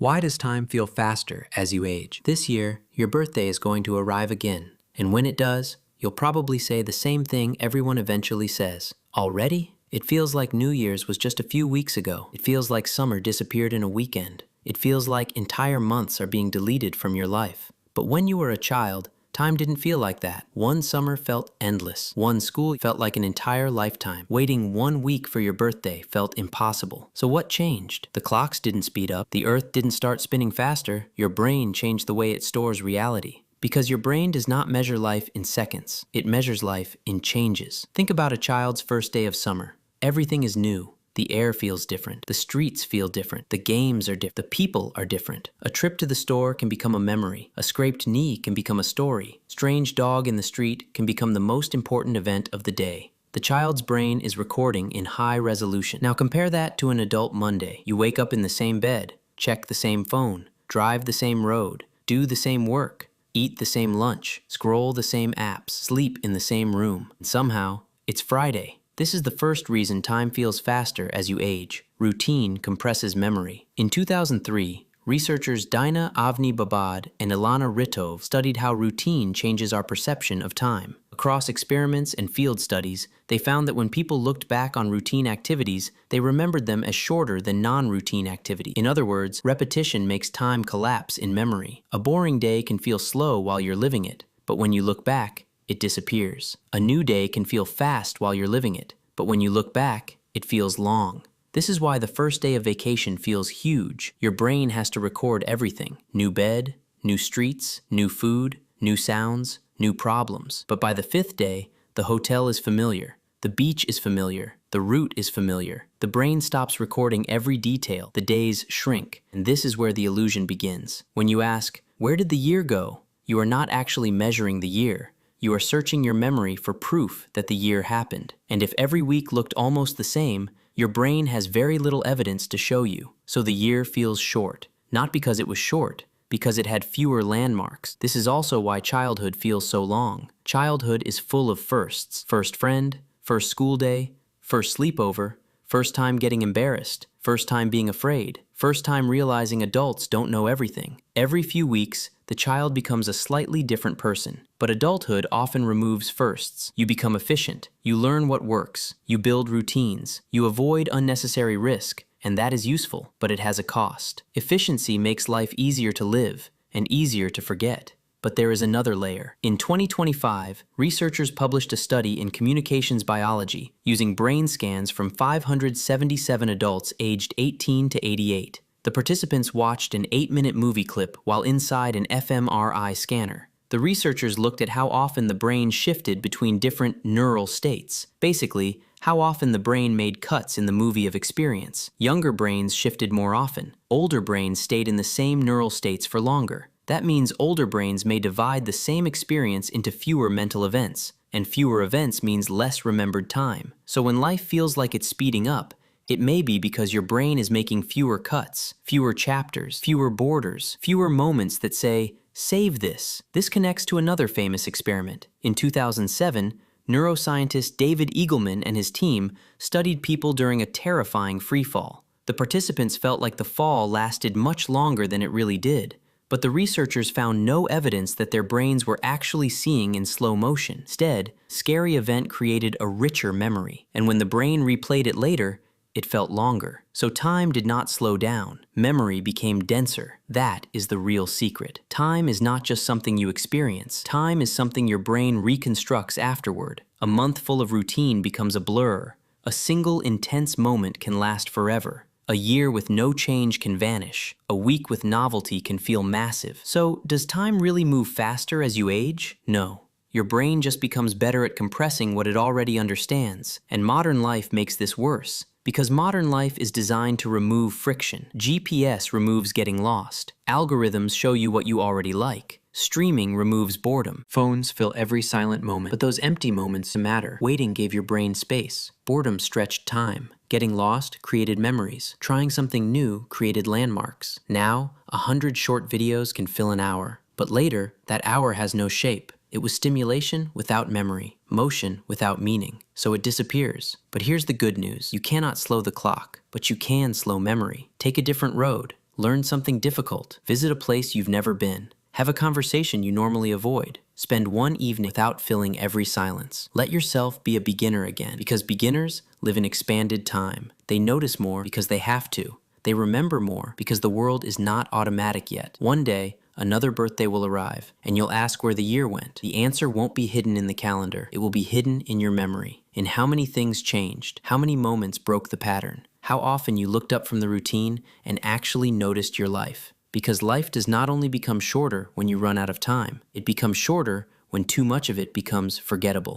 Why does time feel faster as you age? This year, your birthday is going to arrive again, and when it does, you'll probably say the same thing everyone eventually says. Already? It feels like New Year's was just a few weeks ago. It feels like summer disappeared in a weekend. It feels like entire months are being deleted from your life. But when you were a child, time didn't feel like that. One summer felt endless. One school felt like an entire lifetime. Waiting 1 week for your birthday felt impossible. So what changed? The clocks didn't speed up. The earth didn't start spinning faster. Your brain changed the way it stores reality. Because your brain does not measure life in seconds. It measures life in changes. Think about a child's first day of summer. Everything is new. The air feels different. The streets feel different. The games are different. The people are different. A trip to the store can become a memory. A scraped knee can become a story. Strange dog in the street can become the most important event of the day. The child's brain is recording in high resolution. Now compare that to an adult Monday. You wake up in the same bed, check the same phone, drive the same road, do the same work, eat the same lunch, scroll the same apps, sleep in the same room. And somehow, it's Friday. This is the first reason time feels faster as you age. Routine compresses memory. In 2003, researchers Dina Avni-Babad and Ilana Ritov studied how routine changes our perception of time. Across experiments and field studies, they found that when people looked back on routine activities, they remembered them as shorter than non-routine activities. In other words, repetition makes time collapse in memory. A boring day can feel slow while you're living it, but when you look back, it disappears. A new day can feel fast while you're living it, but when you look back, it feels long. This is why the first day of vacation feels huge. Your brain has to record everything. New bed, new streets, new food, new sounds, new problems. But by the fifth day, the hotel is familiar. The beach is familiar. The route is familiar. The brain stops recording every detail. The days shrink. And this is where the illusion begins. When you ask, "Where did the year go?" you are not actually measuring the year. You are searching your memory for proof that the year happened. And if every week looked almost the same, your brain has very little evidence to show you. So the year feels short. Not because it was short, because it had fewer landmarks. This is also why childhood feels so long. Childhood is full of firsts. First friend, first school day, first sleepover, first time getting embarrassed, first time being afraid, first time realizing adults don't know everything. Every few weeks, the child becomes a slightly different person. But adulthood often removes firsts. You become efficient. You learn what works. You build routines. You avoid unnecessary risk. And that is useful, but it has a cost. Efficiency makes life easier to live and easier to forget. But there is another layer. In 2025, researchers published a study in Communications Biology using brain scans from 577 adults aged 18 to 88. The participants watched an 8-minute movie clip while inside an fMRI scanner. The researchers looked at how often the brain shifted between different neural states. Basically, how often the brain made cuts in the movie of experience. Younger brains shifted more often. Older brains stayed in the same neural states for longer. That means older brains may divide the same experience into fewer mental events, and fewer events means less remembered time. So when life feels like it's speeding up, it may be because your brain is making fewer cuts, fewer chapters, fewer borders, fewer moments that say, "Save this." This connects to another famous experiment. In 2007, neuroscientist David Eagleman and his team studied people during a terrifying freefall. The participants felt like the fall lasted much longer than it really did. But the researchers found no evidence that their brains were actually seeing in slow motion. Instead, scary event created a richer memory. And when the brain replayed it later, it felt longer. So time did not slow down. Memory became denser. That is the real secret. Time is not just something you experience. Time is something your brain reconstructs afterward. A month full of routine becomes a blur. A single intense moment can last forever. A year with no change can vanish. A week with novelty can feel massive. So, does time really move faster as you age? No. Your brain just becomes better at compressing what it already understands. And modern life makes this worse. Because modern life is designed to remove friction. GPS removes getting lost. Algorithms show you what you already like. Streaming removes boredom. Phones fill every silent moment. But those empty moments matter. Waiting gave your brain space. Boredom stretched time. Getting lost created memories. Trying something new created landmarks. Now, 100 short videos can fill an hour. But later, that hour has no shape. It was stimulation without memory, motion without meaning, so it disappears. But here's the good news. You cannot slow the clock, but you can slow memory. Take a different road. Learn something difficult. Visit a place you've never been. Have a conversation you normally avoid. Spend one evening without filling every silence. Let yourself be a beginner again, because beginners live in expanded time. They notice more because they have to. They remember more because the world is not automatic yet. One day, another birthday will arrive, and you'll ask where the year went. The answer won't be hidden in the calendar. It will be hidden in your memory, in how many things changed, how many moments broke the pattern, how often you looked up from the routine and actually noticed your life. Because life does not only become shorter when you run out of time, it becomes shorter when too much of it becomes forgettable.